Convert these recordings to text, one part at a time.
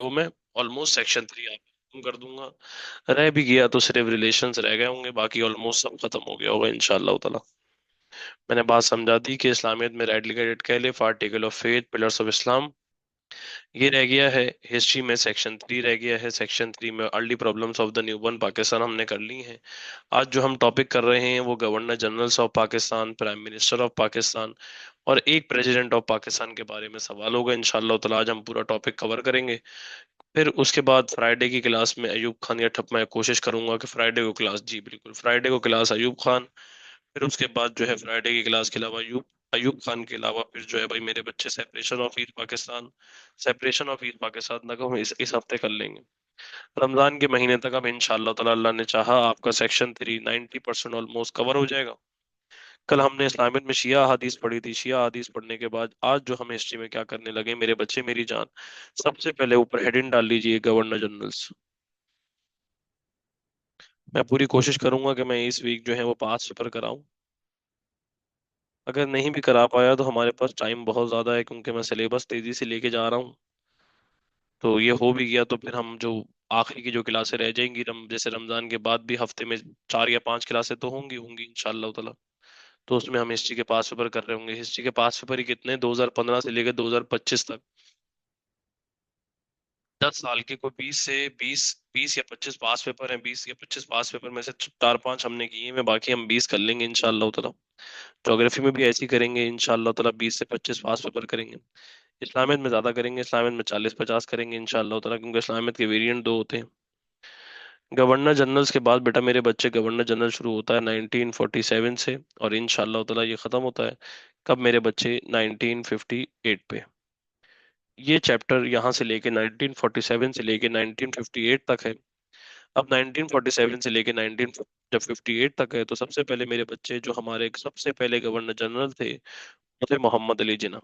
तो मैं almost section 3 आप खत्म कर दूंगा। रह भी गया तो सिर्फ रिलेशंस रह गए होंगे, बाकी ऑलमोस्ट सब खत्म हो गया होगा इंशाल्लाह ताला। मैंने बात समझा दी कि इस्लामियत में radical caliph, article of faith, pillars of Islam, ये रह गया है। हिस्ट्री में सेक्शन 3 रह गया है। सेक्शन 3 में early problems of the newborn Pakistan हमने कर ली हैं। आज जो हम टॉपिक कर रहे हैं वो governor generals of Pakistan, prime minister of Pakistan और एक प्रेसिडेंट ऑफ पाकिस्तान के बारे में सवाल होगा इंशाल्लाह ताला। आज हम पूरा टॉपिक कवर करेंगे। फिर उसके बाद फ्राइडे की क्लास में अयूब खान या ठप, मैं कोशिश करूंगा कि फ्राइडे को क्लास, जी बिल्कुल फ्राइडे को क्लास अयूब खान। फिर उसके बाद जो है फ्राइडे की क्लास के अलावा अयूब अयूब खान के अलावा फिर जो है भाई मेरे बच्चे separation of east Pakistan, separation of east Pakistan तक हम इस हफ्ते कर लेंगे। रमजान के महीने तक अब इंशाल्लाह ताला अल्लाह ने चाहा आपका सेक्शन 3 90% ऑलमोस्ट कवर हो जाएगा। कल हमने इस्लामियत में शिया हदीस पढ़ी थी। शिया हदीस पढ़ने के बाद आज जो हम हिस्ट्री में क्या करने लगे मेरे बच्चे मेरी जान, सबसे पहले ऊपर हेडिंग डाल लीजिए गवर्नर जनरल्स। मैं पूरी कोशिश करूंगा कि मैं इस वीक जो है वो 5 पेपर कराऊं। अगर नहीं भी करा पाया तो हमारे पास टाइम बहुत ज़्यादा है, क्योंकि मैं सिलेबस तेज़ी से लेके जा रहा हूँ। तो ये हो भी गया तो फिर हम जो आखिरी की जो क्लासें रह जाएंगी, जैसे रमज़ान के बाद भी हफ्ते में 4 या 5 क्लासें तो होंगी होंगी इंशाल्लाह ताला। तो उसमें हम हिस्ट्री के 5 पेपर कर रहे होंगे। हिस्ट्री के 5 पेपर ही कितने, 2015 से लेकर 2025 तक। 10 साल के कोई 20 से 20, 20 या 25 पास पेपर हैं। 20 या 25 पास पेपर में से 4 5 हमने किए हैं, बाकी हम 20 कर लेंगे इंशाल्लाह ताला। ज्योग्राफी में भी ऐसे ही करेंगे इंशाल्लाह ताला, 20 से 25 पास पेपर करेंगे। इस्लामियत में ज्यादा करेंगे, इस्लामियत में 40 50 करेंगे इंशाल्लाह ताला, क्योंकि इस्लामियत के वेरिएंट दो होते हैं। गवर्नर जनरल्स के बाद बेटा मेरे बच्चे गवर्नर जनरल शुरू होता है 1947 से, और इंशाल्लाह ताला ये खत्म होता है कब मेरे बच्चे 1958 पे। ये चैप्टर यहाँ से लेके 1947 से लेके 1958 तक है। अब 1947 से लेके 19 जब 58 तक है तो सबसे पहले मेरे बच्चे जो हमारे सबसे पहले गवर्नर जनरल थे वो थे मोहम्मद अली जिन्ना।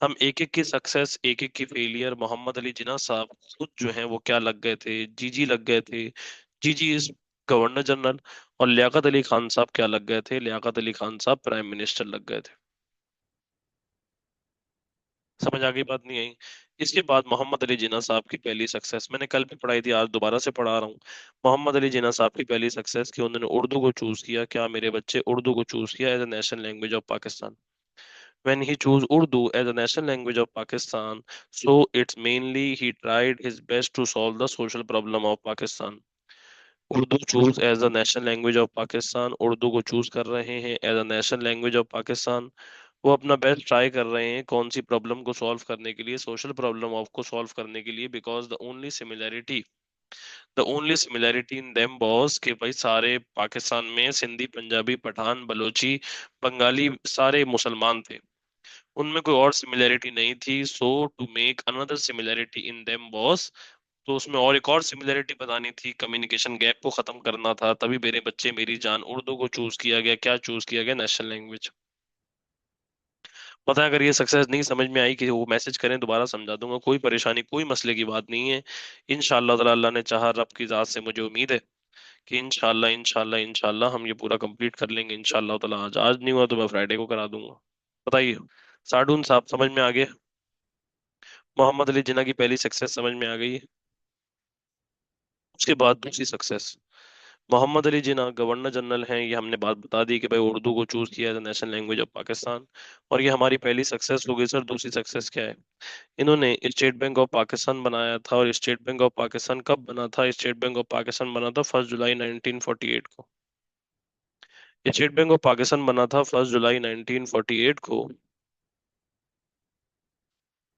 हम एक एक की सक्सेस, एक एक की फेलियर, मोहम्मद अली जिन्ना साहब खुद जो हैं वो क्या लग गए थे, जीजी लग गए थे, जीजी इज गवर्नर जनरल। और लियाकत अली खान साहब क्या लग गए थे, लियाकत अली खान साहब प्राइम मिनिस्टर लग गए थे। समझ आ गई बात नहीं आई? इसके बाद मोहम्मद अली जिन्ना साहब की पहली सक्सेस मैंने कल भी पढ़ाई थी, आज दोबारा से पढ़ा रहा हूँ। मोहम्मद अली जिन्ना साहब की पहली सक्सेस कि उन्होंने उर्दू को चूज किया। क्या मेरे बच्चे, उर्दू को चूज किया as a national language of Pakistan. When he chose Urdu as a national language of Pakistan, so it's mainly he tried his best to solve the social problem of Pakistan. Urdu choose as a national language of Pakistan, Urdu को choose कर रहे हैं as a national language of Pakistan. वो अपना best try कर रहे हैं कौन सी प्रॉब्लम को सॉल्व करने के लिए, सोशल प्रॉब्लम ऑफ को सॉल्व करने के लिए, because the only similarity in them was कि भाई सारे पाकिस्तान में सिंधी, पंजाबी, पठान, बलोची, बंगाली सारे मुसलमान थे। उनमें कोई और सिमिलैरिटी नहीं थी। So to make another similarity in them was, तो उसमें और एक और सिमिलैरिटी बतानी थी, कम्युनिकेशन गैप को खत्म करना था। तभी मेरे बच्चे मेरी जान उर्दू को चूज किया गया। क्या चूज किया गया? National language. पता है अगर ये सक्सेस नहीं समझ में आई कि वो मैसेज करें, दोबारा समझा दूंगा, कोई परेशानी कोई मसले की बात नहीं है। इंशाल्लाह ताला अल्लाह ने चाहा, रब की जात से मुझे उम्मीद है कि इंशाल्लाह इंशाल्लाह इंशाल्लाह हम ये पूरा कंप्लीट कर लेंगे इंशाल्लाह ताला। आज नहीं हुआ तो मैं फ्राइडे को करा दूंगा। बताइए, साडून साहब समझ में आ गया? मोहम्मद अली जिन्ना की पहली सक्सेस समझ में आ गई है। उसके बाद दूसरी सक्सेस, मोहम्मद अली जिन्ना गवर्नर जनरल हैं, ये हमने बात बता दी कि भाई उर्दू को चूज किया as national language of Pakistan. और ये हमारी पहली सक्सेस हो गई। सर दूसरी सक्सेस क्या है? इन्होंने स्टेट बैंक ऑफ पाकिस्तान बनाया था। और स्टेट बैंक ऑफ पाकिस्तान कब बना था? स्टेट बैंक ऑफ पाकिस्तान बना था 1 जुलाई 1948 को। स्टेट बैंक ऑफ पाकिस्तान बना था 1 जुलाई 1948 को।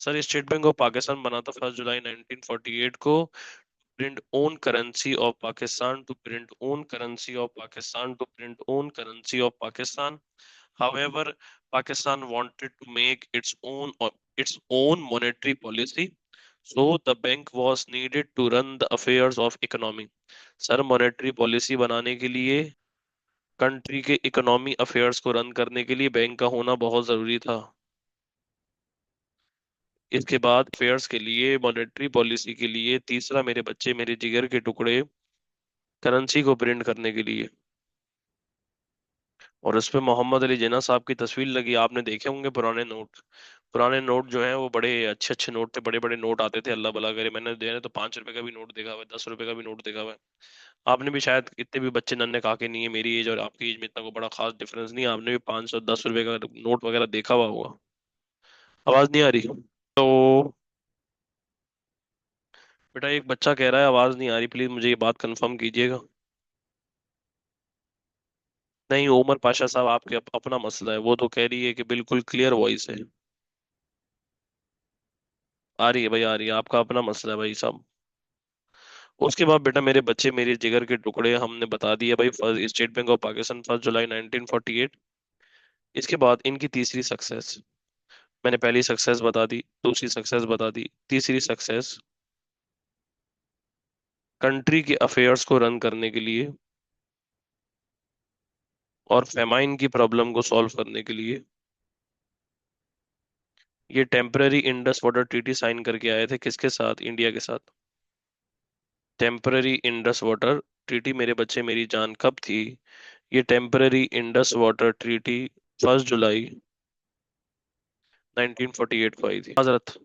Sir state bank of Pakistan बना था 1 जुलाई 1948 को। Print own currency of Pakistan, to print own currency of Pakistan, to print own currency of Pakistan. However, Pakistan wanted to make its own monetary policy, so the bank was needed to run the affairs of economy. Sir monetary policy बनाने के लिए, country के economy affairs को run करने के लिए bank का होना बहुत जरूरी था। इसके बाद अफेयर्स के लिए, मॉनेटरी पॉलिसी के लिए, तीसरा मेरे बच्चे मेरे जिगर के टुकड़े, करेंसी को प्रिंट करने के लिए। और उस पे मोहम्मद अली जिन्ना साहब की तस्वीर लगी, आपने देखे होंगे पुराने नोट। पुराने नोट जो हैं वो बड़े अच्छे अच्छे नोट थे, बड़े बड़े नोट आते थे, अल्लाह भला करे। मैंने देने तो 5 रुपए का भी नोट देखा हुआ है, 10 रुपए का भी नोट देखा हुआ है। आपने भी शायद, इतने भी बच्चे नन्हे काके नहीं है, मेरी एज और आपकी एज में इतना कोई बड़ा खास डिफरेंस नहीं है, आपने भी 510 रुपए का नोट वगैरह देखा हुआ होगा। आवाज नहीं आ रही? तो बेटा एक बच्चा कह रहा है आवाज नहीं आ रही, प्लीज मुझे ये बात कंफर्म कीजिएगा। नहीं उमर पाशा साहब, आपके अपना मसला है, वो तो कह रही है कि बिल्कुल क्लियर वॉइस है। आ रही है भाई, आ रही है, आपका अपना मसला है भाई साहब। उसके बाद बेटा मेरे बच्चे मेरे जिगर के टुकड़े, हमने बता दिया भाई, first state bank of Pakistan 1 जुलाई 1948। इसके बाद इनकी तीसरी सक्सेस, मैंने पहली सक्सेस बता दी, दूसरी सक्सेस बता दी, तीसरी सक्सेस कंट्री के अफेयर्स को रन करने के लिए और फेमाइन की प्रॉब्लम को सॉल्व करने के लिए ये temporary Indus water treaty sign करके आए थे, किसके साथ? इंडिया के साथ। टेम्पररी इंडस वाटर ट्रीटी मेरे बच्चे मेरी जान कब थी? ये टेम्पररी इंडस वाटर ट्रीटी 1 जुलाई 1948 को आई थी हजरत।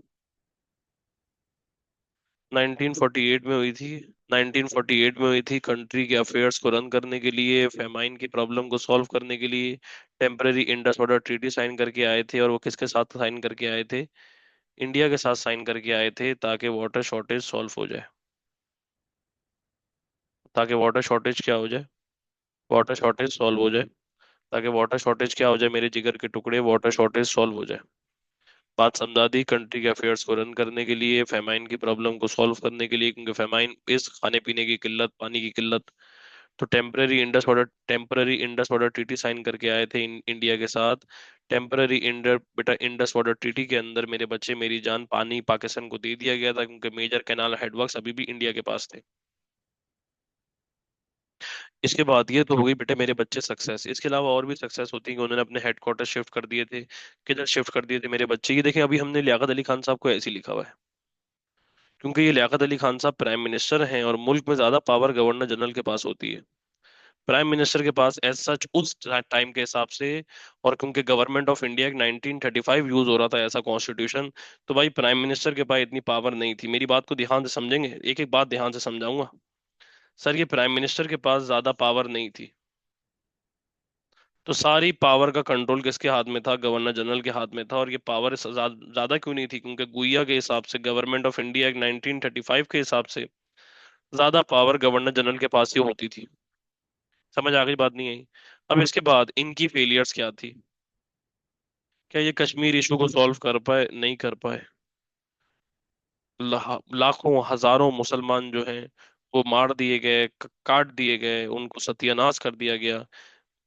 1948 में हुई थी। 1948 में हुई थी, कंट्री के अफेयर्स को रन करने के लिए, फेमाइन की प्रॉब्लम को सॉल्व करने के लिए temporary Indus water treaty sign करके आए थे। और वो किसके साथ साइन करके आए थे? इंडिया के साथ साइन करके आए थे, ताकि वाटर शॉर्टेज सॉल्व हो जाए। ताकि वाटर शॉर्टेज क्या हो जाए? वाटर शॉर्टेज सॉल्व हो जाए। ताकि वाटर शॉर्टेज क्या हो जाए मेरे जिगर के टुकड़े? वाटर शॉर्टेज सॉल्व हो जाए। बात समझा दी, कंट्री के अफेयर्स को रन करने के लिए, फेमाइन की प्रॉब्लम को सॉल्व करने के लिए, क्योंकि फेमाइन इस खाने पीने की किल्लत, पानी की किल्लत। तो temporary Indus water treaty sign करके आए थे इंडिया के साथ। टेम्पररी इंडर बेटा इंडस वाटर ट्रीटी के अंदर मेरे बच्चे मेरी जान, पानी पाकिस्तान को दे दिया गया था, क्योंकि मेजर कैनाल हेडवर्क्स अभी भी इंडिया के पास थे। इसके बाद ये तो हो गई बेटे मेरे बच्चे सक्सेस। इसके अलावा और भी सक्सेस होती है कि उन्होंने अपने हेडक्वार्टर शिफ्ट कर दिए थे। किधर शिफ्ट कर दिए थे मेरे बच्चे? ये देखें, अभी हमने लियाकत अली खान साहब को ऐसे ही लिखा हुआ है, क्योंकि ये लियाकत अली खान साहब प्राइम मिनिस्टर हैं और मुल्क में ज्यादा पावर गवर्नर जनरल के पास होती है, प्राइम मिनिस्टर के पास एज सच उस टाइम के हिसाब से। और क्योंकि गवर्नमेंट ऑफ इंडिया 1935 यूज हो रहा था ऐसा कॉन्स्टिट्यूशन, तो भाई प्राइम मिनिस्टर के पास इतनी पावर नहीं थी। मेरी बात को ध्यान से समझेंगे, एक एक बात ध्यान से समझाऊंगा। सर ये प्राइम मिनिस्टर के पास ज्यादा पावर नहीं थी, तो सारी पावर का कंट्रोल किसके हाथ में था? गवर्नर जनरल के हाथ में था। और ये पावर ज्यादा क्यों नहीं थी? क्योंकि गुइया के हिसाब से, गवर्नमेंट ऑफ इंडिया एक्ट 1935 के हिसाब से ज्यादा पावर गवर्नर जनरल के पास ही होती थी। समझ आ गई? बात नहीं आई? अब इसके बाद इनकी फेलियर्स क्या थी? क्या ये कश्मीर इशू को सॉल्व कर पाए? नहीं कर पाए। लाखों हजारों मुसलमान जो हैं वो मार दिए गए, काट दिए गए, उनको सत्यानाश कर दिया गया।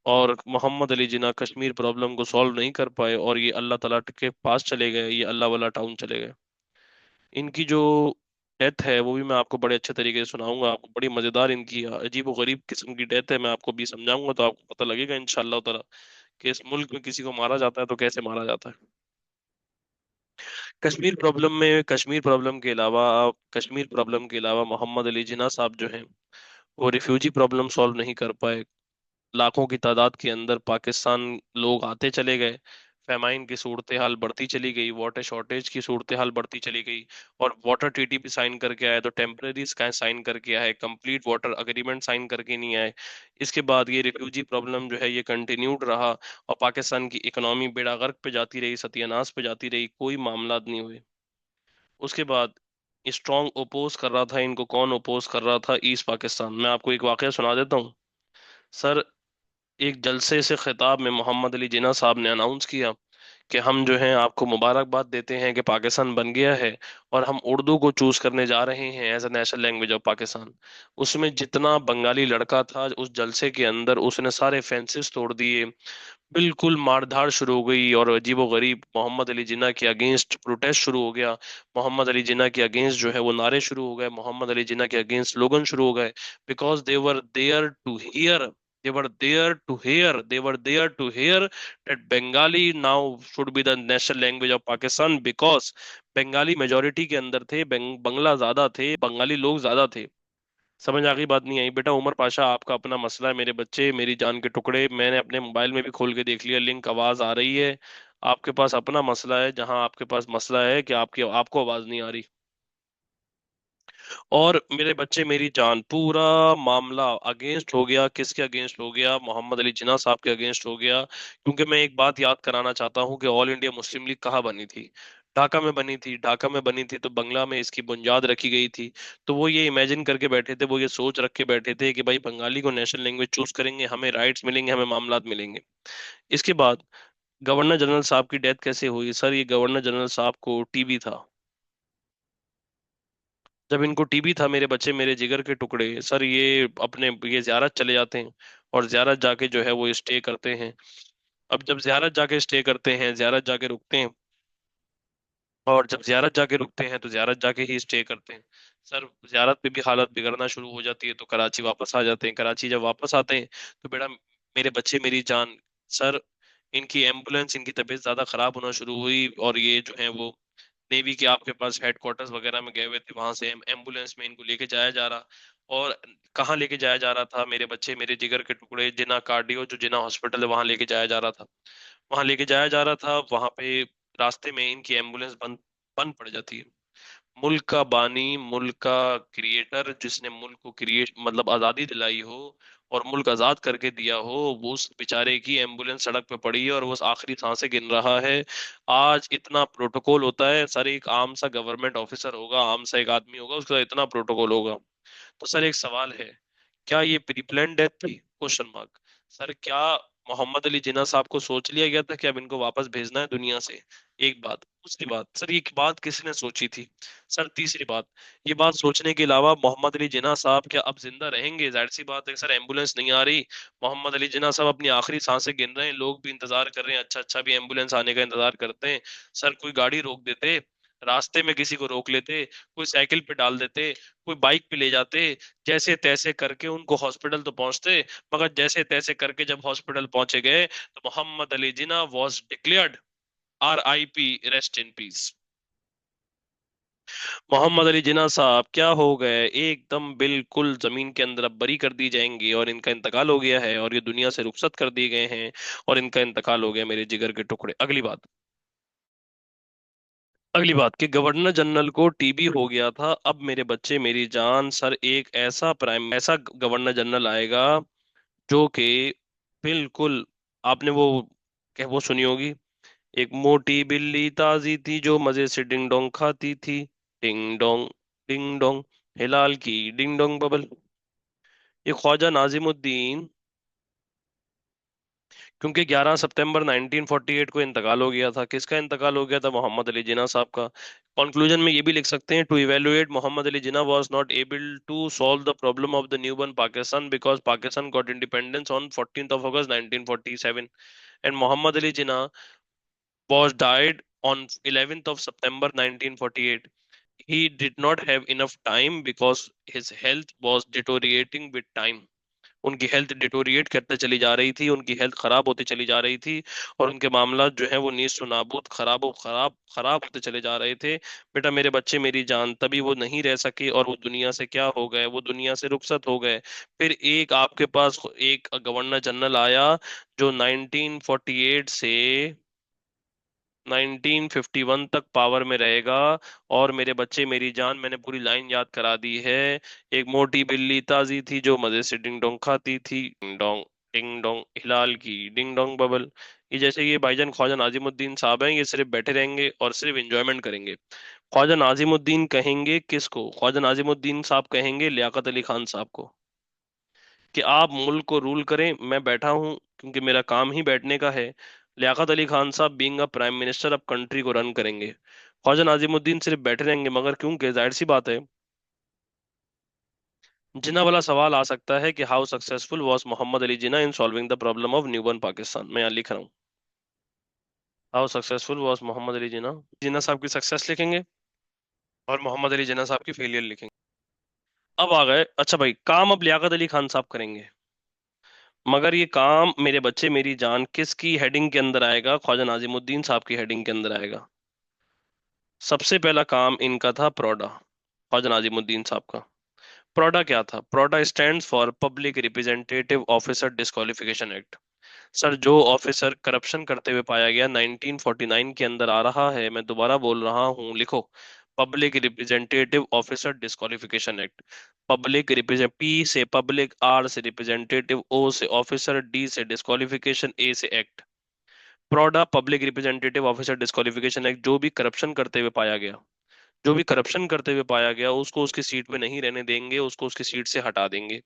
और मोहम्मद अली जिन्ना कश्मीर प्रॉब्लम को सॉल्व नहीं कर पाए, और ये अल्लाह ताला के पास चले गए, ये अल्लाह वाला टाउन चले गए। इनकी जो डेथ है वो भी मैं आपको बड़े अच्छे तरीके से सुनाऊंगा, आपको बड़ी मजेदार, इनकी अजीब व गरीब किस्म की डेथ है, मैं आपको भी समझाऊंगा तो आपको पता लगेगा इंशाअल्लाह ताला कि इस मुल्क में किसी को मारा जाता है तो कैसे मारा जाता है। कश्मीर प्रॉब्लम के अलावा मोहम्मद अली जिन्ना साहब जो हैं वो रिफ्यूजी प्रॉब्लम सॉल्व नहीं कर पाए। लाखों की तादाद के अंदर पाकिस्तान लोग आते चले गए, फेमाइन की सूरत हाल बढ़ती चली गई, वाटर शॉर्टेज की सूरत हाल बढ़ती चली गई। और वाटर ट्रीटी भी साइन करके आए तो टेम्पररी साइन करके आए, कंप्लीट वाटर अग्रीमेंट साइन करके नहीं आए। इसके बाद ये रिफ्यूजी प्रॉब्लम जो है ये कंटिन्यूड रहा, और पाकिस्तान की इकोनॉमी बेड़ा गर्क पे जाती रही, सत्यानाश पे जाती रही, कोई मामला नहीं हुए। उसके बाद स्ट्रॉन्ग ओपोज कर रहा था इनको, कौन ओपोज कर रहा था? ईस्ट पाकिस्तान। मैं आपको एक वाकया सुना देता हूँ सर। एक जलसे से खिताब में मोहम्मद अली जिन्ना साहब ने अनाउंस किया कि हम जो हैं आपको मुबारकबाद देते हैं कि पाकिस्तान बन गया है, और हम उर्दू को चूज करने जा रहे हैं as a national language of Pakistan. उसमें जितना बंगाली लड़का था उस जलसे के अंदर, उसने सारे फेंसेस तोड़ दिए, बिल्कुल मारधाड़ शुरू हो गई, और अजीबो गरीब मोहम्मद अली जिन्ना के अगेंस्ट प्रोटेस्ट शुरू हो गया। मोहम्मद अली जिन्ना के अगेंस्ट जो है वो नारे शुरू हो गए, मोहम्मद अली जिन्ना के अगेंस्ट स्लोगन शुरू हो गए, because they were there to hear, they were there to hear that Bengali now should be the national language of Pakistan, because Bengali majority के अंदर थे, बंगला ज्यादा थे, बंगाली लोग ज्यादा थे। समझ आ गई? बात नहीं आई? बेटा उमर पाशा आपका अपना मसला है, मेरे बच्चे मेरी जान के टुकड़े, मैंने अपने मोबाइल में भी खोल के देख लिया लिंक, आवाज आ रही है। आपके पास अपना मसला है, जहां आपके पास मसला है कि आपकी आपको आवाज नहीं आ रही। और मेरे बच्चे मेरी जान, पूरा मामला अगेंस्ट हो गया। किसके अगेंस्ट हो गया? मोहम्मद अली जिन्ना साहब के अगेंस्ट हो गया। क्योंकि मैं एक बात याद कराना चाहता हूं कि ऑल इंडिया मुस्लिम लीग कहाँ बनी थी? ढाका में बनी थी। ढाका में बनी थी तो बंगला में इसकी बुनियाद रखी गई थी। तो वो ये इमेजिन करके बैठे थे, वो ये सोच रख के बैठे थे कि भाई बंगाली को नेशनल लैंग्वेज चूज करेंगे, हमें राइट्स मिलेंगे, हमें मामलात मिलेंगे। इसके बाद गवर्नर जनरल साहब की डेथ कैसे हुई सर? ये गवर्नर जनरल साहब को टीबी था। जब इनको टीबी था, मेरे बच्चे मेरे जिगर के टुकड़े सर, ये अपने ये जियारत चले जाते हैं। और जियारत जाके जो है वो स्टे करते हैं। अब जब जियारत जाके स्टे करते हैं, जियारत जाके रुकते हैं, और जब जियारत जाके रुकते हैं तो जियारत जाके ही स्टे करते हैं। सर जियारत पे भी हालत बिगड़ना शुरू हो जाती है तो कराची वापस आ जाते हैं। कराची जब वापस आते हैं तो बेटा, मेरे बच्चे मेरी जान, सर इनकी एम्बुलेंस, इनकी तबीयत ज्यादा खराब होना शुरू हुई, और ये जो है वो नेवी के आपके पास हेडक्वार्टर्स वगैरह में गए हुए थे, वहां से एम्बुलेंस में इनको लेके जाया जा रहा। और कहाँ लेके जाया जा रहा था? मेरे बच्चे मेरे जिगर के टुकड़े, जिना कार्डियो, जो जिना हॉस्पिटल है, वहां लेके जाया जा रहा था। वहां लेके जाया जा रहा था, वहां पे रास्ते में इनकी एम्बुलेंस बंद बंद पड़ जाती है। मुल्क का बानी, मुल्क का क्रिएटर, जिसने मुल्क को क्रिएट मतलब आजादी दिलाई हो और मुल्क आजाद करके दिया हो, वो उस बेचारे की एम्बुलेंस सड़क पे पड़ी है और वो आखिरी सांसें गिन रहा है। आज इतना प्रोटोकॉल होता है सर, एक आम सा गवर्नमेंट ऑफिसर होगा, आम सा एक आदमी होगा, उसका इतना प्रोटोकॉल होगा। तो सर एक सवाल है, क्या ये प्री प्लान डेथ थी? Question mark. सर क्या मोहम्मद अली जिन्ना साहब को सोच लिया गया था कि अब इनको वापस भेजना है दुनिया से? एक बात। दूसरी बात सर, ये बात किसने सोची थी? सर तीसरी बात, ये बात सोचने के अलावा मोहम्मद अली जिन्ना साहब क्या अब जिंदा रहेंगे? जाहिर सी बात है सर, एम्बुलेंस नहीं आ रही, मोहम्मद अली जिन्ना साहब अपनी आखिरी सांसें गिन रहे हैं, लोग भी इंतजार कर रहे हैं, अच्छा अच्छा भी एम्बुलेंस आने का इंतजार करते हैं। सर कोई गाड़ी रोक देते, रास्ते में किसी को रोक लेते, कोई साइकिल पे डाल देते, कोई बाइक पे ले जाते, जैसे तैसे करके उनको हॉस्पिटल तो पहुंचते। मगर जैसे तैसे करके जब हॉस्पिटल पहुंचे गए तो Mohammad Ali Jinnah was declared RIP, rest in peace. Mohammad Ali Jinnah sahab क्या हो गए? एकदम बिल्कुल जमीन के अंदर अब बरी कर दी जाएंगी, और इनका इंतकाल हो गया है, और ये दुनिया से रुखसत कर दिए गए हैं, और इनका इंतकाल हो गया मेरे जिगर के टुकड़े। अगली बात। अगली बात कि गवर्नर जनरल को टीबी हो गया था। अब मेरे बच्चे मेरी जान, सर एक ऐसा गवर्नर जनरल आएगा जो कि बिल्कुल, आपने वो क्या वो सुनी होगी, एक मोटी बिल्ली ताजी थी जो मजे से डिंग डोंग खाती थी, डिंग डोंग, डिंग डोंग, हिलाल की डिंग डोंग बबल। ये ख्वाजा नाजिमुद्दीन, क्योंकि 11 सितंबर 1948 को इंतकाल हो गया था। किसका इंतकाल हो गया था? मोहम्मद अली जिन्ना साहब का। कंक्लूजन में ये भी लिख सकते हैं, to evaluate Mohammad Ali Jinnah was not able to solve the problem of the new born Pakistan because Pakistan got independence on 14th of August 1947, and Muhammad Ali Jinnah was died on 11th of September 1948. He did not have enough time because his health was deteriorating with time. उनकी health deteriorate करते चली जा रही थी, उनकी health खराब होती चली जा रही थी, और उनके मामला जो है वो नीस नाबूद, खराब खराब होते चले जा रहे थे। बेटा मेरे बच्चे मेरी जान, तभी वो नहीं रह सके, और वो दुनिया से क्या हो गए? वो दुनिया से रुखसत हो गए। फिर एक आपके पास एक गवर्नर जनरल आया जो 1948 से 1951 तक पावर में रहेगा। और मेरे बच्चे मेरी जान, मैंने पूरी लाइन याद करा दी है। एक मोटी बिल्ली ताजी थी जो मजे से डिंग डोंग खाती थी, डिंग डोंग हिलाल की डिंग डोंग बबल। ये जैसे ये भाईजान ख्वाजा नाजिमुद्दीन साहब हैं, ये सिर्फ बैठे रहेंगे और सिर्फ एंजॉयमेंट करेंगे। ख्वाजा नाजिमुद्दीन कहेंगे किसको? ख्वाजा नाजिमुद्दीन साहब कहेंगे लियाकत अली खान साहब को कि आप मुल्क को रूल करें, मैं बैठा हूं क्योंकि मेरा काम ही बैठने का है। लियाकत अली खान साहब बीइंग अ प्राइम मिनिस्टर अब कंट्री को रन करेंगे। ख्वाजा नाजिमुद्दीन सिर्फ बैठे रहेंगे, मगर क्योंकि जाहिर सी बात है, जिन्ना वाला सवाल आ सकता है कि how successful was Mohammad Ali Jinnah in solving the problem of newborn Pakistan. मैं यहाँ लिख रहा हूँ, how successful was Mohammad Ali Jinnah. Jinnah साहब की सक्सेस लिखेंगे और मोहम्मद अली जिन्ना साहब की फेलियर लिखेंगे। अब आ गए, अच्छा भाई, काम अब लियाकत अली खान साहब करेंगे। मगर ये काम मेरे बच्चे मेरी जान किसकी हेडिंग के अंदर आएगा? ख्वाजा नाजिमुद्दीन साहब की हेडिंग के अंदर आएगा। सबसे पहला काम इनका था प्रोडा, ख्वाजा नाजिमुद्दीन साहब का। प्रोडा क्या था? PRODA stands for public representative officer disqualification act. Sir, जो ऑफिसर करप्शन करते हुए पाया गया 1949 के अंदर आ रहा है, मैं दोबारा बोल रहा हूँ, लिखो। Public representative officer disqualification act. Public represent, P से पब्लिक, आर से रिप्रेजेंटेटिव, ओ से ऑफिसर, डी से डिस्क्वालिफिकेशन, ए से act. PRODA public representative officer disqualification act. जो भी करप्शन करते हुए पाया गया, जो भी करप्शन करते हुए पाया गया, उसको उसकी सीट पे नहीं रहने देंगे, उसको उसकी सीट से हटा देंगे।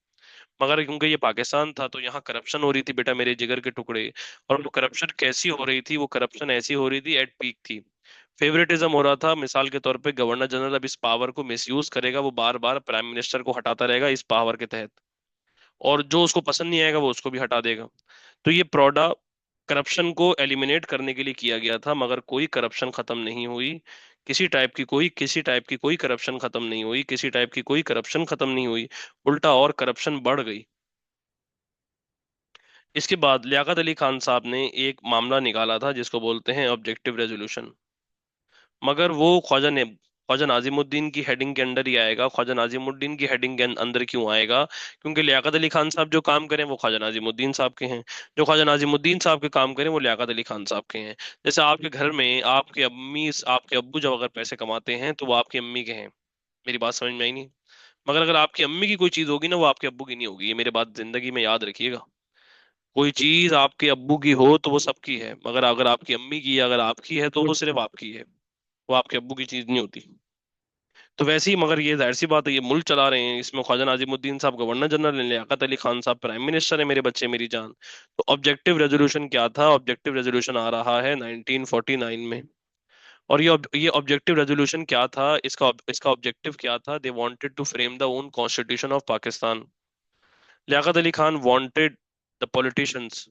मगर क्योंकि ये पाकिस्तान था, तो यहाँ करप्शन हो रही थी बेटा मेरे जिगर के टुकड़े। और वो करप्शन कैसी हो रही थी? वो करप्शन ऐसी हो रही थी, एट पीक थी। फेवरेटिज्म हो रहा था। मिसाल के तौर पे गवर्नर जनरल अब इस पावर को मिसयूज करेगा, वो बार बार प्राइम मिनिस्टर को हटाता रहेगा इस पावर के तहत। और जो उसको पसंद नहीं आएगा वो उसको भी हटा देगा। तो ये प्रोडा करप्शन को एलिमिनेट करने के लिए किया गया था, मगर कोई करप्शन खत्म नहीं हुई। किसी टाइप की कोई करप्शन खत्म नहीं हुई, किसी टाइप की कोई करप्शन खत्म नहीं हुई। उल्टा और करप्शन बढ़ गई। इसके बाद लियाकत अली खान साहब ने एक मामला निकाला था जिसको बोलते हैं ऑब्जेक्टिव रेजोल्यूशन। मगर वो ख्वाजा नाजिमुद्दीन की हेडिंग के अंडर ही आएगा। ख्वाजा नाजिमुद्दीन की हेडिंग के अंदर क्यों आएगा? क्योंकि लियाकत अली खान साहब जो काम करें वो ख्वाजा नाजिमुद्दीन साहब के हैं। जो ख्वाजा नाजिमुद्दीन साहब के काम करें वो लियाकत अली खान साहब के हैं। जैसे आपके घर में आपके अब्बू जब अगर पैसे कमाते हैं तो वो आपकी अम्मी के हैं। मेरी बात समझ में आई नहीं? मगर अगर आपकी अम्मी की कोई चीज होगी ना, वो आपके अब्बू की नहीं होगी। ये मेरे बात जिंदगी में याद रखिएगा। कोई चीज आपके अब्बू की हो तो वो सबकी है, मगर अगर आपकी अम्मी की या अगर आपकी है तो वो सिर्फ आपकी है। वो आपके अब्बू की चीज नहीं होती। तो वैसे ही, मगर ये जाहिर सी बात है, ये मुल्क चला रहे हैं, इसमें ख्वाजा नाजिमुद्दीन साहब गवर्नर जनरल हैं, लियाकत अली खान साहब प्राइम मिनिस्टर है, मेरे बच्चे मेरी जान। तो ऑब्जेक्टिव रेजोल्यूशन क्या था? ऑब्जेक्टिव रेजोल्यूशन आ रहा है 1949 में। और ये ऑब्जेक्टिव रेजोल्यूशन क्या था? इसका ऑब्जेक्टिव क्या था? They wanted to frame the own constitution of Pakistan. Liaquat Ali Khan wanted the politicians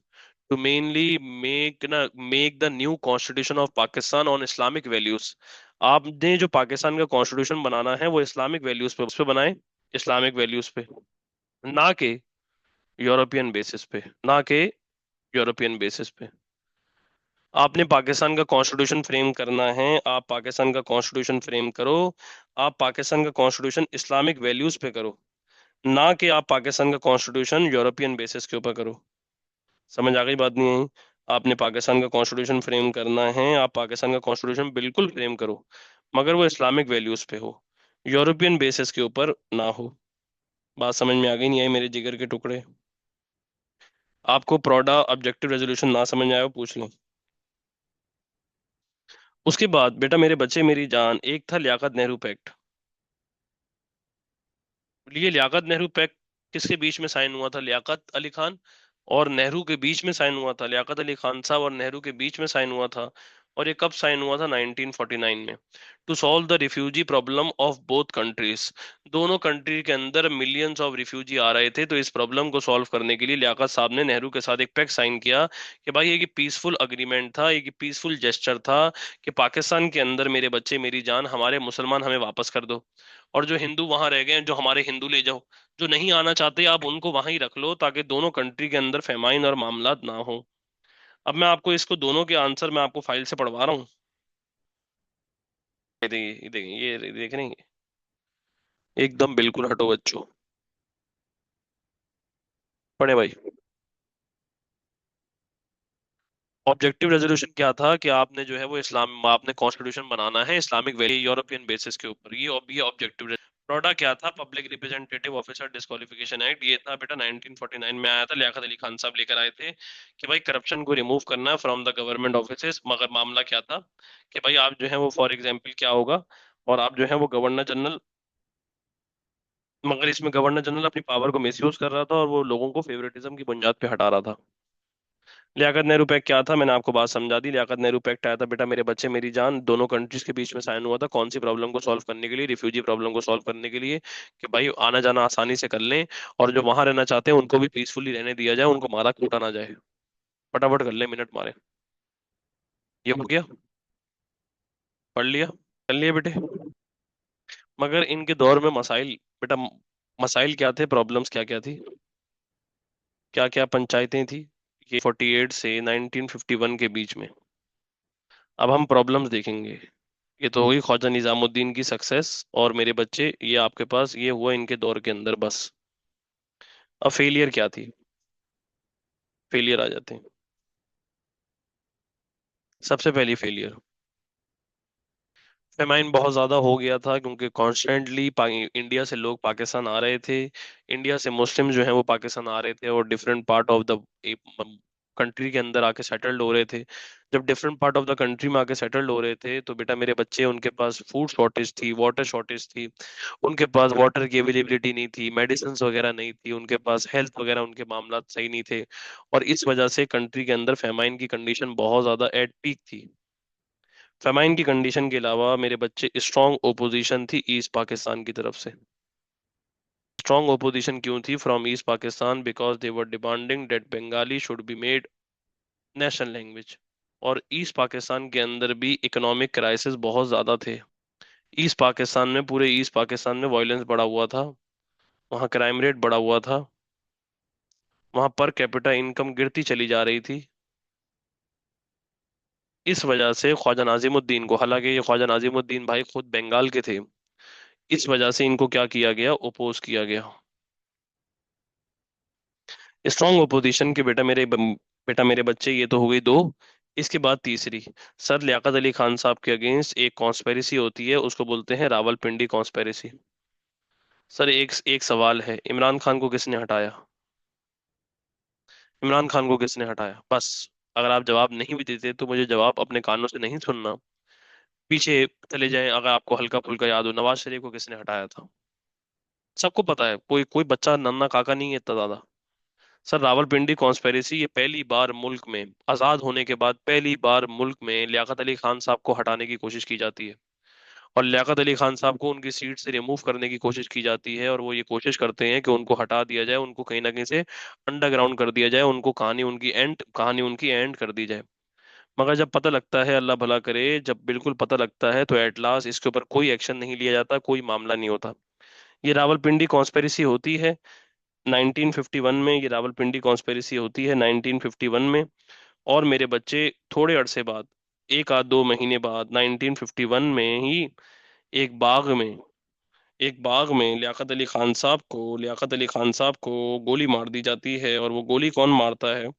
to mainly make the new constitution of Pakistan on Islamic values. आपने जो पाकिस्तान का कॉन्स्टिट्यूशन बनाना है वो इस्लामिक वैल्यूज पे, उस पे बनाए। इस्लामिक वैल्यूज पे, ना के यूरोपियन बेसिस पे, ना के यूरोपियन बेसिस पे। आपने पाकिस्तान का कॉन्स्टिट्यूशन फ्रेम करना है, आप पाकिस्तान का कॉन्स्टिट्यूशन फ्रेम करो। आप पाकिस्तान का कॉन्स्टिट्यूशन इस्लामिक वैल्यूज पे करो, ना कि आप पाकिस्तान का कॉन्स्टिट्यूशन यूरोपियन बेसिस के ऊपर करो। समझ आ गई बात नहीं आई? आपने पाकिस्तान का कॉन्स्टिट्यूशन फ्रेम करना है, आप पाकिस्तान का कॉन्स्टिट्यूशन बिल्कुल फ्रेम करो, मगर वो इस्लामिक वैल्यूज पे हो, यूरोपियन बेसिस के ऊपर ना हो। बात समझ में आ गई नहीं आई मेरे जिगर के टुकड़े? आपको प्रोडा ऑब्जेक्टिव रेजोल्यूशन ना समझ में आया हो, पूछ लें। उसके बाद बेटा मेरे बच्चे मेरी जान, एक था लियाकत नेहरू पैक्ट। ये लियाकत नेहरू पैक्ट किसके बीच में साइन हुआ था? लियाकत अली खान और नेहरू के बीच में साइन हुआ था। लियाकत अली खान साहब और नेहरू के बीच में साइन हुआ था। और ये कब साइन हुआ था? 1949 में। To solve the refugee problem of both countries. दोनों कंट्री के अंदर मिलियंस ऑफ रिफ्यूजी आ रहे थे, तो इस प्रॉब्लम को सॉल्व करने के लिए लियाकत साहब ने नेहरू के साथ एक पैक्ट साइन किया कि भाई ये पीसफुल अग्रीमेंट था, ये पीसफुल जेस्चर था कि पाकिस्तान के अंदर मेरे बच्चे मेरी जान, हमारे मुसलमान हमें वापस कर दो। और जो हिंदू वहां रह गए हैं, जो हमारे हिंदू ले जाओ। जो नहीं आना चाहते आप उनको वहां ही रख लो, ताकि दोनों कंट्री के अंदर फेमाइन और मामलात ना हो। अब मैं आपको इसको दोनों के आंसर मैं आपको फाइल से पढ़वा रहा हूँ। ये देखिए, ये देख रहे हैं? एकदम बिल्कुल हटो बच्चों। पढ़े भाई। ऑब्जेक्टिव रेजोल्यूशन क्या था कि आपने जो है वो आपने कॉन्स्टिट्यूशन बनाना है इस्लामिक वैल्यू यूरोपियन बेसिस के ऊपर। ये ऑब्जेक्टिव। प्रोडा क्या था? Public representative officer disqualification act. ये था बेटा 1949 में आया था, लियाकत अली खान साहब लेकर आए थे कि भाई करप्शन को रिमूव करना है फ्रॉम द गवर्नमेंट ऑफिसेस। मगर मामला क्या था कि भाई आप जो है वो, फॉर एग्जांपल क्या होगा, और आप जो है वो गवर्नर जनरल, मगर इसमें गवर्नर जनरल अपनी पावर को मिसयूज कर रहा था और वो लोगों को फेवरेटिज्म की बुनियाद पे हटा रहा था। लियाकत नेहरू पैक्ट क्या था? मैंने आपको बात समझा दी। लियाकत नेहरू पैक्ट आया था बेटा मेरे बच्चे मेरी जान, दोनों कंट्रीज के बीच में साइन हुआ था। कौन सी प्रॉब्लम को सॉल्व करने के लिए? रिफ्यूजी प्रॉब्लम को सॉल्व करने के लिए, कि भाई आना जाना आसानी से कर लें, और जो वहां रहना चाहते हैं उनको भी पीसफुली रहने दिया जाए, उनको मारा कूटा ना जाए। फटाफट कर ले, मिनट मारे। ये हो गया? पढ़ लिया? कर लिया बेटे? मगर इनके दौर में मसाइल, बेटा मसाइल क्या थे, प्रॉब्लम्स क्या क्या थी, क्या क्या पंचायतें थी? ये 48 से 1951 के बीच में। अब हम प्रॉब्लम्स देखेंगे। ये तो होगी ख्वाजा निजामुद्दीन की सक्सेस, और मेरे बच्चे ये आपके पास ये हुआ इनके दौर के अंदर बस। अब फेलियर क्या थी? फेलियर आ जाते हैं। सबसे पहली फेलियर, फेमाइन बहुत ज्यादा हो गया था क्योंकि कॉन्स्टेंटली इंडिया से लोग पाकिस्तान आ रहे थे। इंडिया से मुस्लिम जो हैं वो पाकिस्तान आ रहे थे और different part of the country के अंदर आके सेटल्ड हो रहे थे। जब different part of the country में आके सेटल्ड हो रहे थे तो बेटा मेरे बच्चे, उनके पास फूड शॉर्टेज थी, वाटर शॉर्टेज थी, उनके पास वाटर की अवेलेबिलिटी नहीं थी, मेडिसिन वगैरह नहीं थी, उनके पास हेल्थ वगैरह उनके मामला सही नहीं थे। और इस वजह से कंट्री के अंदर फेमाइन की कंडीशन बहुत ज्यादा एट पीक थी। फेमाइन की कंडीशन के अलावा मेरे बच्चे, स्ट्रॉन्ग ओपोजिशन थी ईस्ट पाकिस्तान की तरफ से। स्ट्रॉन्ग ओपोजिशन क्यों थी from east Pakistan? Because they were demanding that Bengali should be made national language. और ईस्ट पाकिस्तान के अंदर भी इकोनॉमिक क्राइसिस बहुत ज्यादा थे। ईस्ट पाकिस्तान में, पूरे ईस्ट पाकिस्तान में वायलेंस बढ़ा हुआ था, वहाँ क्राइम रेट बढ़ा हुआ था, वहाँ पर कैपिटा इनकम गिरती चली जा रही थी। इस वजह से ख्वाजा नाजिमुद्दीन को, हालांकि ये ख्वाजा नाजिमुद्दीन भाई खुद बंगाल के थे, इस वजह से इनको क्या किया गया, ओपोज किया गया। स्ट्रॉन्ग ओपोजिशन के बेटा मेरे बच्चे, ये तो हो गई दो। इसके बाद तीसरी, सर लियाकत अली खान साहब के अगेंस्ट एक कॉन्स्पेरेसी होती है, उसको बोलते हैं रावलपिंडी कॉन्स्पेरेसी। सर एक एक सवाल है, इमरान खान को किसने हटाया? इमरान खान को किसने हटाया, बस। अगर आप जवाब नहीं भी देते तो मुझे जवाब अपने कानों से नहीं सुनना, पीछे चले जाएं। अगर आपको हल्का फुल्का याद हो, नवाज शरीफ को किसने हटाया था? सबको पता है, कोई कोई बच्चा नन्ना काका नहीं है इतना ज्यादा। सर रावलपिंडी कॉन्स्पेरेसी, ये पहली बार मुल्क में, आजाद होने के बाद पहली बार मुल्क में लियाकत अली खान साहब को हटाने की कोशिश की जाती है। और लियाकत अली खान साहब को उनकी सीट से रिमूव करने की कोशिश की जाती है, और वो ये कोशिश करते हैं कि उनको हटा दिया जाए, उनको कहीं ना कहीं से अंडरग्राउंड कर दिया जाए, उनको कहानी उनकी एंड कर दी जाए। मगर जब पता लगता है, अल्लाह भला करे, जब बिल्कुल पता लगता है तो एट लास्ट इसके ऊपर कोई एक्शन नहीं लिया जाता, कोई मामला नहीं होता। ये रावलपिंडी कॉन्स्पेरेसी होती है 1951 में, ये रावलपिंडी कॉन्स्पेरेसी होती है 1951 में। और मेरे बच्चे, थोड़े अरसे बाद, एक आध दो महीने बाद, 1951 में ही एक बाग में एक बाग में लियाकत अली खान साहब को गोली मार दी जाती है। और वो गोली कौन मारता है?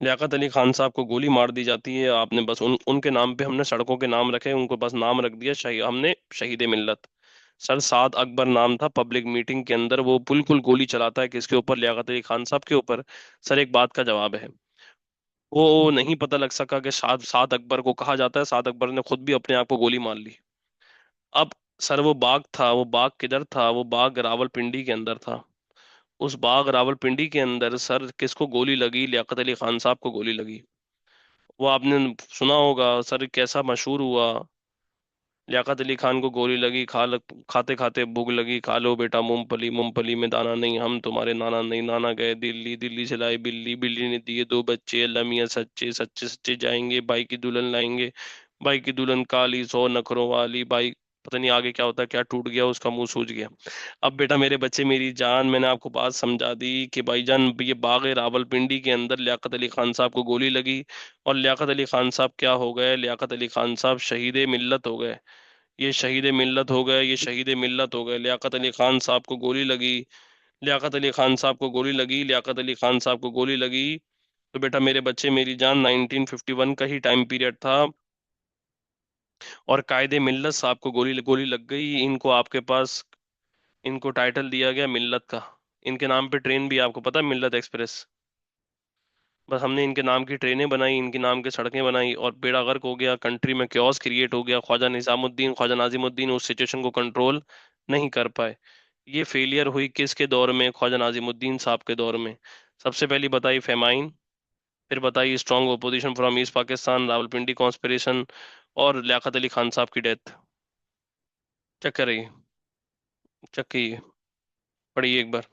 लियाकत अली खान साहब को गोली मार दी जाती है। आपने बस उनके नाम पे हमने सड़कों के नाम रखे, उनको बस नाम रख दिया शहीद, हमने शहीद मिल्लत। सर साद अकबर नाम था, पब्लिक मीटिंग के अंदर वो बिल्कुल गोली चलाता है, किसके ऊपर? लियाकत अली खान साहब के ऊपर। सर एक बात का जवाब है, वो नहीं पता लग सका कि साद साद अकबर को कहा जाता है, साद अकबर ने खुद भी अपने आप को गोली मार ली। अब सर वो बाग किधर था? वो बाग रावलपिंडी के अंदर था। उस बाग रावलपिंडी के अंदर सर किसको गोली लगी? लियाकत अली खान साहब को गोली लगी। वो आपने सुना होगा सर, कैसा मशहूर हुआ। लियाकत अली खान को गोली लगी, खाते खाते भूख लगी, खा लो बेटा मूंगफली, मूंगफली में दाना नहीं, हम तुम्हारे नाना नहीं, नाना गए दिल्ली, दिल्ली से लाई बिल्ली, बिल्ली ने दिए दो बच्चे, अल्लाह मियां सच्चे, सच्चे सच्चे जाएंगे, बाई की दुल्हन लाएंगे, बाई की दुल्हन काली सौ नखरों वाली बाई। पता नहीं आगे क्या होता है, क्या टूट गया उसका मुंह सूज गया। अब बेटा मेरे बच्चे मेरी जान, मैंने आपको बात समझा दी कि भाईजान ये बाग है रावलपिंडी के अंदर, लियाकत अली खान साहब को गोली लगी। और लियाकत अली खान साहब क्या हो गए? लियाकत अली खान साहब शहीद मिल्लत हो गए। ये शहीद मिल्लत हो गए, ये शहीद मिल्लत हो गए। लियाकत अली खान साहब को गोली लगी, लियाकत अली खान साहब को गोली लगी, लियाकत अली खान साहब को गोली लगी। तो बेटा मेरे बच्चे मेरी जान, 1951 का ही टाइम पीरियड था, और कायदे मिल्लत साहब को गोली गोली लग गई। इनको आपके पास, इनको टाइटल दिया गया मिल्लत का। इनके नाम पे ट्रेन भी है, आपको पता है, मिल्लत एक्सप्रेस। बस हमने इनके नाम की ट्रेनें बनाई, इनके नाम की सड़कें बनाई, और बेड़ा गर्क हो गया, कंट्री में क्योस क्रिएट हो गया। ख्वाजा नाजिमुद्दीन उस सिचुएशन को कंट्रोल नहीं कर पाए। ये फेलियर हुई किसके दौर में? ख्वाजा नाजिमुद्दीन साहब के दौर में। सबसे पहली बताई फेमाइन, फिर बताई strong opposition from east Pakistan, Rawalpindi conspiration, और लियाकत अली खान साहब की डेथ। चेक करिए, चेक कीजिए, पढ़िए एक बार।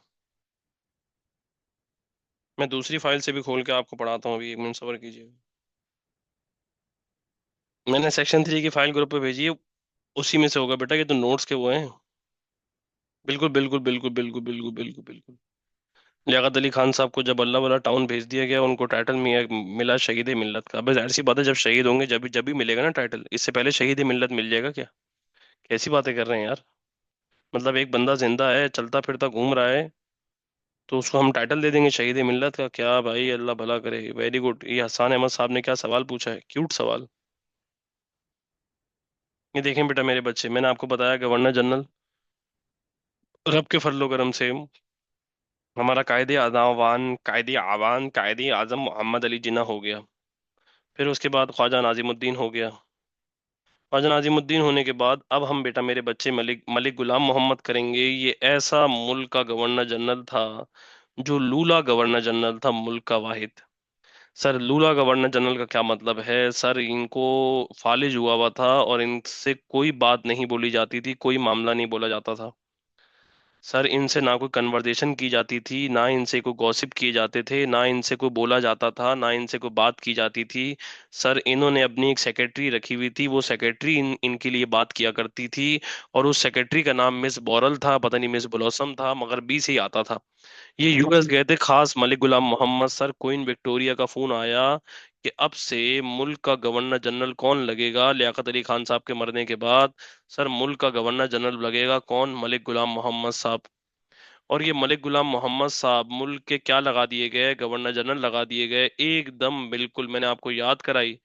मैं दूसरी फाइल से भी खोल के आपको पढ़ाता हूँ, अभी एक मिनट सब्र कीजिए। मैंने सेक्शन 3 की फाइल ग्रुप पे भेजी है, उसी में से होगा बेटा, ये तो नोट्स के वो हैं। बिल्कुल बिल्कुल बिल्कुल बिल्कुल बिल्कुल बिल्कुल बिल्कुल। लियाकत अली खान साहब को जब अल्लाह वाला टाउन भेज दिया गया, उनको टाइटल मिला शहीद मिल्लत का। बस ऐसी बात है, जब शहीद होंगे जब भी मिलेगा ना टाइटल, इससे पहले शहीद मिल्लत मिल जाएगा क्या? कैसी बातें कर रहे हैं यार। मतलब एक बंदा जिंदा है, चलता फिरता घूम रहा है, तो उसको हम टाइटल दे देंगे शहीद मिल्लत का। क्या भाई, अल्लाह भला करे। Very good. ये हसान अहमद साहब ने क्या सवाल पूछा है, क्यूट सवाल। ये देखें बेटा मेरे बच्चे, मैंने आपको बताया गवर्नर जनरल रब के फजलो करम से हमारा कायदे आजम मोहम्मद अली जिन्ना हो गया। फिर उसके बाद ख्वाजा नाजिमुद्दीन हो गया। ख्वाजा नाजिमुद्दीन होने के बाद अब हम बेटा मेरे बच्चे मलिक मलिक गुलाम मोहम्मद करेंगे। ये ऐसा मुल्क का गवर्नर जनरल था जो लूला गवर्नर जनरल था, मुल्क का वाहिद। सर लूला गवर्नर जनरल का क्या मतलब है सर, इनको फालिज हुआ हुआ था और इनसे कोई बात नहीं बोली जाती थी, कोई मामला नहीं बोला जाता था। सर इनसे ना कोई कन्वर्सेशन की जाती थी, ना इनसे कोई गॉसिप किए जाते थे, ना इनसे कोई बोला जाता था, ना इनसे कोई बात की जाती थी। सर इन्होंने अपनी एक सेक्रेटरी रखी हुई थी, वो सेक्रेटरी इनके लिए बात किया करती थी। और उस सेक्रेटरी का नाम मिस बोरल था, पता नहीं मिस ब्लॉसम था, मगर बी से ही आता था। ये यूएस गए थे खास मलिक गुलाम मोहम्मद। सर क्वीन विक्टोरिया का फोन आया कि अब से मुल्क का गवर्नर जनरल कौन लगेगा लियाकत अली खान साहब के मरने के बाद। सर मुल्क का गवर्नर जनरल लगेगा कौन, मलिक गुलाम मोहम्मद साहब। और ये मलिक गुलाम मोहम्मद साहब मुल्क के क्या लगा दिए गए, गवर्नर जनरल लगा दिए गए एकदम बिल्कुल। मैंने आपको याद कराई,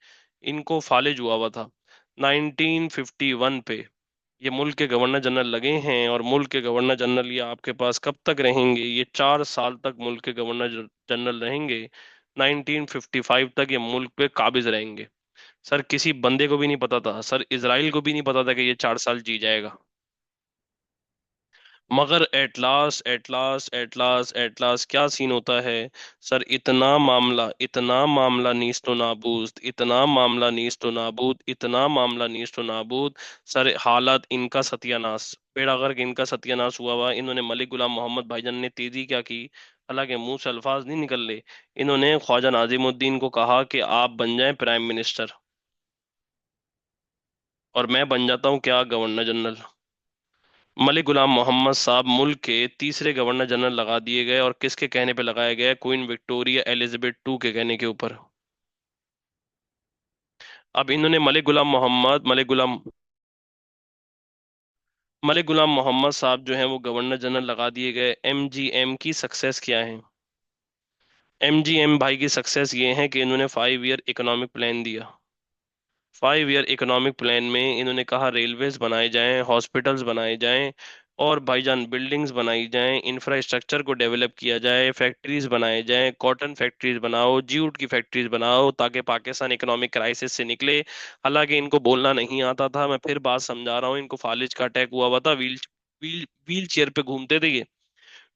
इनको फालिज हुआ हुआ था 1951 पे। ये मुल्क के गवर्नर जनरल लगे हैं और मुल्क के गवर्नर जनरल ये आपके पास कब तक रहेंगे, ये 4 साल तक मुल्क के गवर्नर जनरल रहेंगे। 1955 तक ये मुल्क पे काबिज रहेंगे। सर किसी बंदे को भी नहीं पता था, सर इजराइल को भी नहीं पता था कि ये 4 साल जी जाएगा। मगर एट लास्ट क्या सीन होता है। सर इतना मामला नीस्तो नाबूद, इतना मामला नीस्तो नाबूद, इतना मामला नीस्तो नाबूद। सर हालात इनका सत्यानाश, बेड़ा गर्क इनका सत्यानाश हुआ हुआ। इन्होंने मलिक गुलाम मोहम्मद भाईजान ने तेजी क्या की, हालांकि मुंह से अल्फाज नहीं निकल रहे। इन्होंने ख्वाजा नाजिमुद्दीन को कहा कि आप बन जाएं प्राइम मिनिस्टर और मैं बन जाता हूँ क्या, गवर्नर जनरल। मलिक गुलाम मोहम्मद साहब मुल्क के तीसरे गवर्नर जनरल लगा दिए गए, और किसके कहने पे लगाया गया, क्वीन विक्टोरिया एलिजाबेथ टू के कहने के ऊपर। अब इन्होंने मलिक गुलाम मोहम्मद साहब जो हैं वो गवर्नर जनरल लगा दिए गए। एमजीएम की सक्सेस क्या है। एमजीएम भाई की सक्सेस ये है कि इन्होंने 5 ईयर इकोनॉमिक प्लान दिया। 5 ईयर इकोनॉमिक प्लान में इन्होंने कहा रेलवेज बनाए जाएं, हॉस्पिटल्स बनाए जाएं, और भाईजान बिल्डिंग्स बनाई जाएं, इंफ्रास्ट्रक्चर को डेवलप किया जाए, फैक्ट्रीज बनाए जाएं, कॉटन फैक्ट्रीज बनाओ, जूट की फैक्ट्रीज बनाओ, ताकि पाकिस्तान इकोनॉमिक क्राइसिस से निकले। हालांकि इनको बोलना नहीं आता था, मैं फिर बात समझा रहा हूँ। इनको फालिज का अटैक हुआ हुआ था, व्हील व्हील व्हील चेयर पे घूमते थे ये।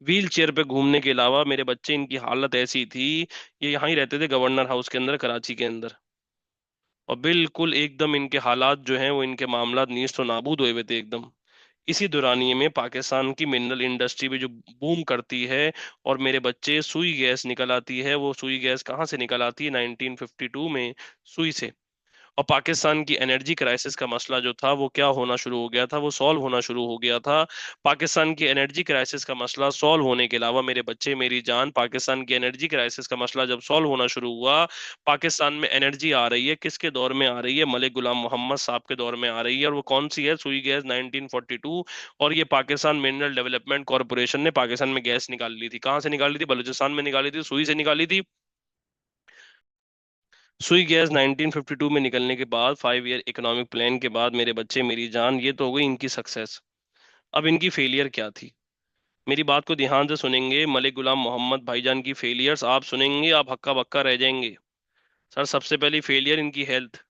व्हील चेयर पे घूमने के अलावा मेरे बच्चे, इनकी हालत ऐसी थी, ये यहाँ ही रहते थे गवर्नर हाउस के अंदर कराची के अंदर। और बिल्कुल एकदम इनके हालात जो हैं वो, इनके मामलात नीस तो नाबूद हुए हुए थे एकदम। इसी दौरानिये में पाकिस्तान की मिनरल इंडस्ट्री भी जो बूम करती है, और मेरे बच्चे सुई गैस निकल आती है। वो सुई गैस कहाँ से निकल आती है, 1952 में सुई से। और पाकिस्तान की एनर्जी क्राइसिस का मसला जो था वो क्या होना शुरू हो गया था, वो सॉल्व होना शुरू हो गया था। पाकिस्तान की एनर्जी क्राइसिस का मसला सॉल्व होने के अलावा मेरे बच्चे मेरी जान, पाकिस्तान की एनर्जी क्राइसिस का मसला जब सॉल्व होना शुरू हुआ, पाकिस्तान में एनर्जी आ रही है, किसके दौर में आ रही है, मलिक गुलाम मोहम्मद साहब के दौर में आ रही है। और वो कौन सी है, सुई गैस 1942। और ये पाकिस्तान मिनरल डेवलपमेंट कॉरपोरेशन ने पाकिस्तान में गैस निकाल ली थी। कहाँ से निकाली थी, बलूचिस्तान में निकाली थी, सुई से निकाली थी। सुई गैस 1952 में निकलने के बाद, 5 ईयर इकोनॉमिक प्लान के बाद मेरे बच्चे मेरी जान, ये तो हो गई इनकी सक्सेस। अब इनकी फेलियर क्या थी, मेरी बात को ध्यान से सुनेंगे। मलिक गुलाम मोहम्मद भाईजान की फेलियर्स आप सुनेंगे, आप हक्का बक्का रह जाएंगे। सर सबसे पहली फेलियर इनकी हेल्थ।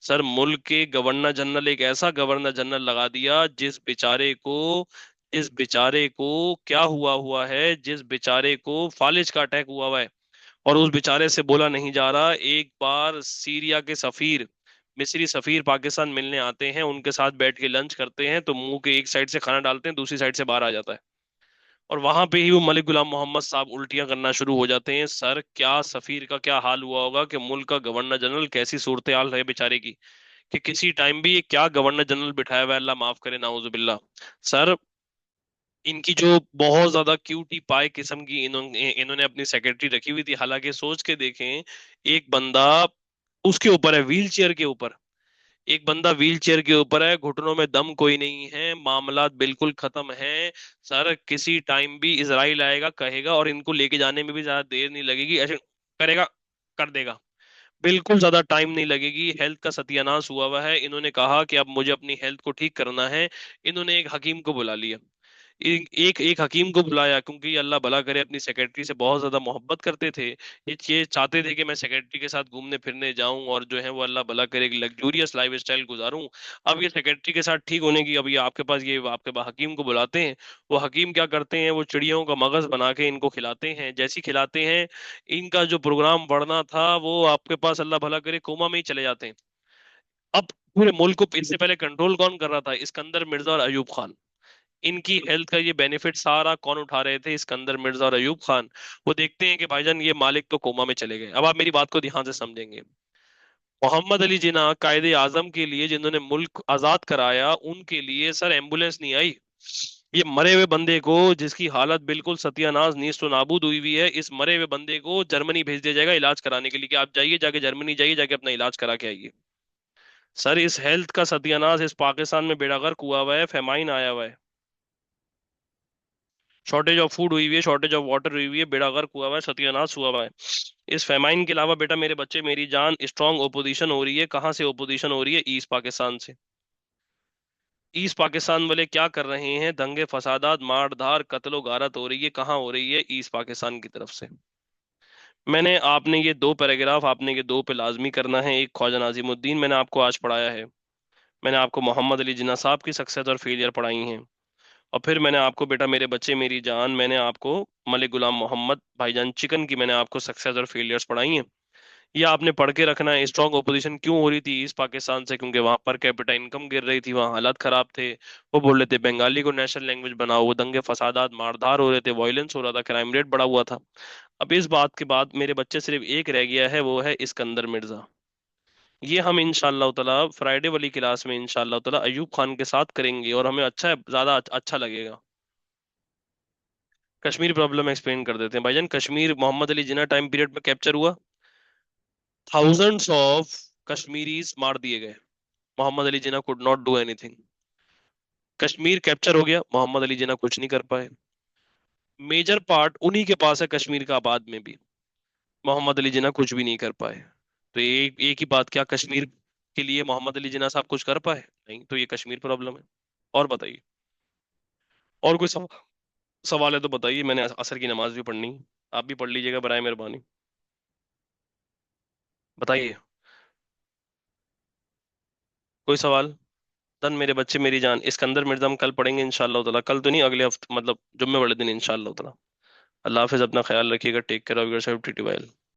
सर मुल्क के गवर्नर जनरल, एक ऐसा गवर्नर जनरल लगा दिया जिस बेचारे को क्या हुआ हुआ है, जिस बेचारे को फालिज का अटैक हुआ हुआ है। और उस बेचारे से बोला नहीं जा रहा। एक बार सीरिया के सफीर, मिस्री सफीर पाकिस्तान मिलने आते हैं, उनके साथ बैठ के लंच करते हैं, तो मुंह के एक साइड से खाना डालते हैं, दूसरी साइड से बाहर आ जाता है। और वहां पे ही वो मलिक गुलाम मोहम्मद साहब उल्टियां करना शुरू हो जाते हैं। सर क्या सफीर का क्या हाल हुआ होगा, कि मुल्क का गवर्नर जनरल कैसी सूरत हाल है बेचारे की, कि किसी टाइम भी ये क्या गवर्नर जनरल बिठाया हुआ है, अल्लाह माफ करे नाउजुबिल्ला। सर इनकी जो बहुत ज्यादा क्यूटी पाई किस्म की इन्होंने इन्होंने अपनी सेक्रेटरी रखी हुई थी। हालांकि सोच के देखें, एक बंदा उसके ऊपर है, व्हील चेयर के ऊपर, एक बंदा व्हील चेयर के ऊपर है, घुटनों में दम कोई नहीं है, मामलात बिल्कुल खत्म है। सर किसी टाइम भी इजराइल आएगा, कहेगा, और इनको लेके जाने में भी ज्यादा देर नहीं लगेगी, ऐसे करेगा, कर देगा। बिल्कुल ज्यादा टाइम नहीं लगेगी। हेल्थ का सत्यानाश हुआ हुआ है, इन्होंने कहा कि अब मुझे अपनी हेल्थ को ठीक करना है। इन्होंने एक हकीम को बुला लिया। एक एक हकीम को बुलाया, क्योंकि अल्लाह भला करे अपनी सेक्रेटरी से बहुत ज्यादा मोहब्बत करते थे। ये चाहते थे कि मैं सेक्रेटरी के साथ घूमने फिरने जाऊं, और जो है वो अल्लाह भला करे एक लग्जूरियस लाइफ स्टाइल गुजारूं। अब ये सेक्रेटरी के साथ ठीक होने की, अब ये आपके पास हकीम को बुलाते हैं। वो हकीम क्या करते हैं, वो चिड़ियों का मगज बना के इनको खिलाते हैं। जैसी खिलाते हैं, इनका जो प्रोग्राम बढ़ना था वो आपके पास अल्लाह भला करे कोमा में ही चले जाते हैं। अब पूरे मुल्क को इससे पहले कंट्रोल कौन कर रहा था, इस्कंदर मिर्जा और अयूब खान। इनकी हेल्थ का ये बेनिफिट सारा कौन उठा रहे थे, सिकंदर मिर्जा और अयूब खान। वो देखते हैं कि भाईजान ये मालिक तो कोमा में चले गए। अब आप मेरी बात को ध्यान से समझेंगे। मोहम्मद अली जिन्ना कायदे आजम के लिए, जिन्होंने मुल्क आजाद कराया, उनके लिए सर एम्बुलेंस नहीं आई। ये मरे हुए बंदे को, जिसकी हालत बिल्कुल सत्यानाश नीस्त नाबूद हुई हुई है, इस मरे हुए बंदे को जर्मनी भेज दिया जाएगा इलाज कराने के लिए, कि आप जाइए, जाके जर्मनी जाइए, जाके अपना इलाज करा के आइए। सर इस हेल्थ का सत्यानाश इस पाकिस्तान में बेड़ा गर्क हुआ हुआ है, फेमाइन आया हुआ है, शॉर्टेज ऑफ फूड हुई हुई है, शॉर्टेज ऑफ वाटर हुई हुई है, बेड़ा गर्क हुआ हुआ है, सत्यानाश हुआ हुआ है। इस फेमाइन के अलावा बेटा, मेरे बच्चे मेरी जान, स्ट्रांग ओपोजिशन हो रही है। कहाँ से ओपोजिशन हो रही है? ईस्ट पाकिस्तान से। ईस्ट पाकिस्तान वाले क्या कर रहे हैं? दंगे फसादात, मार धार, कत्लो गारत हो रही है। कहाँ हो रही है? ईस्ट पाकिस्तान की तरफ से। आपने ये दो पैराग्राफ, आपने ये दो पे लाजमी करना है। एक ख्वाजा नाजिमुद्दीन मैंने आपको आज पढ़ाया है। मैंने आपको मोहम्मद अली जिन्ना साहब की सक्सेस और फेलियर पढ़ाई हैं। और फिर मैंने आपको बेटा, मेरे बच्चे मेरी जान, मैंने आपको मलिक गुलाम मोहम्मद भाईजान चिकन की मैंने आपको सक्सेस और फेलियर्स पढ़ाई हैं। ये आपने पढ़ के रखना है। स्ट्रॉन्ग ओपोजिशन क्यों हो रही थी ईस्ट पाकिस्तान से? क्योंकि वहां पर कैपिटा इनकम गिर रही थी, वहां हालात खराब थे। वो बोल रहे थे बंगाली को नेशनल लैंग्वेज बनाओ, वो दंगे फसादात, मारधार हो रहे थे, वायलेंस हो रहा था, क्राइम रेट बढ़ा हुआ था। अब इस बात के बाद मेरे बच्चे सिर्फ एक रह गया है, वो है इस्कंदर मिर्जा। ये हम इंशाल्लाह ताला फ्राइडे वाली क्लास में इंशाल्लाह ताला अयूब खान के साथ करेंगे, और हमें ज्यादा अच्छा लगेगा। कश्मीर प्रॉब्लम एक्सप्लेन कर देते हैं भाईजान। कश्मीर मोहम्मद अली जिन्ना टाइम पीरियड में कैप्चर हुआ। थाउजेंड्स ऑफ कश्मीरीज मार दिए गए। Mohammad Ali Jinnah could not do anything. Kashmir capture हो गया, मोहम्मद अली जिन्ना कुछ नहीं कर पाए। मेजर पार्ट उन्हीं के पास है कश्मीर का, आबाद में भी। मोहम्मद अली जिन्ना कुछ भी नहीं कर पाए। तो एक एक ही बात, क्या कश्मीर के लिए मोहम्मद अली जिन्ना साहब कुछ कर पाए? नहीं, तो ये कश्मीर प्रॉब्लम है। और बताइए, और कोई सवाल है तो बताइए। मैंने असर की नमाज भी पढ़नी है। आप भी पढ़ लीजिएगा बराए मेहरबानी। बताइए, कोई सवाल? दन मेरे बच्चे मेरी जान, इस्कंदर मिर्जा हम कल पढ़ेंगे इंशाल्लाह ताला। कल तो नहीं, अगले हफ्ते, मतलब जुम्मे वाले दिन इंशाल्लाह ताला। अल्लाह हाफिज, अपना ख्याल रखिएगा। Take care of yourself, TT.